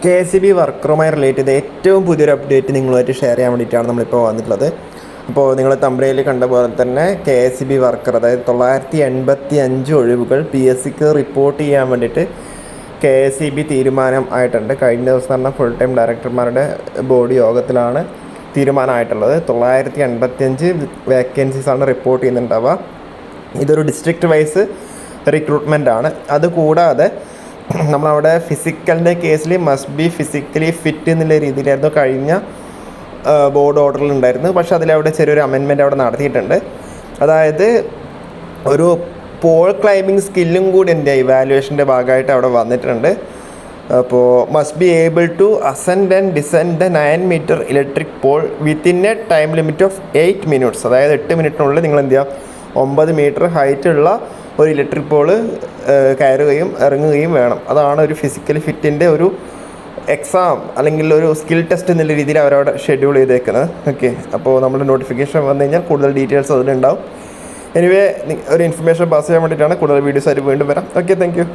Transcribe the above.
KSEB വർക്കറുമായി relate ചെയ്ത ഏറ്റവും പുതിയൊരു അപ്ഡേറ്റ് നിങ്ങളുമായിട്ട് ഷെയർ ചെയ്യാൻ വേണ്ടിയിട്ടാണ് നമ്മളിപ്പോൾ വന്നിട്ടുള്ളത്. അപ്പോൾ നിങ്ങൾ തമ്പനയിൽ കണ്ട പോലെ തന്നെ KSEB വർക്കർ, അതായത് 985 ഒഴിവുകൾ PSCക്ക് റിപ്പോർട്ട് ചെയ്യാൻ വേണ്ടിയിട്ട് KSEB തീരുമാനം ആയിട്ടുണ്ട്. കഴിഞ്ഞ ദിവസം തന്നെ ഫുൾ ടൈം ഡയറക്ടർമാരുടെ ബോർഡ് യോഗത്തിലാണ് തീരുമാനമായിട്ടുള്ളത്. 985 വേക്കൻസീസാണ് റിപ്പോർട്ട് ചെയ്യുന്നുണ്ടാവുക. ഇതൊരു ഡിസ്ട്രിക്റ്റ് വൈസ് റിക്രൂട്ട്മെൻ്റ് ആണ്. അതുകൂടാതെ നമ്മളവിടെ ഫിസിക്കലിൻ്റെ കേസിൽ മസ്റ്റ് ബി ഫിസിക്കലി ഫിറ്റ് എന്നുള്ള രീതിയിലായിരുന്നു കഴിഞ്ഞ ബോർഡ് ഓർഡറിൽ ഉണ്ടായിരുന്നു. പക്ഷെ അതിലവിടെ ചെറിയൊരു അമെൻമെൻറ്റ് അവിടെ നടത്തിയിട്ടുണ്ട്. അതായത് ഒരു പോൾ ക്ലൈമ്പിംഗ് സ്കില്ലും കൂടി എൻ്റെ ഇവാലുവേഷൻ്റെ ഭാഗമായിട്ട് അവിടെ വന്നിട്ടുണ്ട്. അപ്പോൾ must be able to ascend and descend the 9 metre electric pole within a time limit of 8 minutes. അതായത് 8 മിനിറ്റിനുള്ളിൽ നിങ്ങൾ എന്ത് ചെയ്യുക, 9 മീറ്റർ ഹൈറ്റുള്ള ഒരു ഇലക്ട്രിക് പോള് കയറുകയും ഇറങ്ങുകയും വേണം. അതാണ് ഒരു ഫിസിക്കലി ഫിറ്റിൻ്റെ ഒരു എക്സാം അല്ലെങ്കിൽ ഒരു സ്കിൽ ടെസ്റ്റ് എന്നുള്ള രീതിയിൽ അവരവിടെ ഷെഡ്യൂൾ ചെയ്തേക്കുന്നത്. ഓക്കെ, അപ്പോൾ നമ്മുടെ നോട്ടിഫിക്കേഷൻ വന്നു കഴിഞ്ഞാൽ കൂടുതൽ ഡീറ്റെയിൽസ് അതിലുണ്ടാവും. എനിവേ ഒരു ഇൻഫർമേഷൻ പാസ് ചെയ്യാൻ വേണ്ടിയിട്ടാണ്. കൂടുതൽ വീഡിയോസ് ആയിട്ട് വീണ്ടും വരാം. Okay, thank you.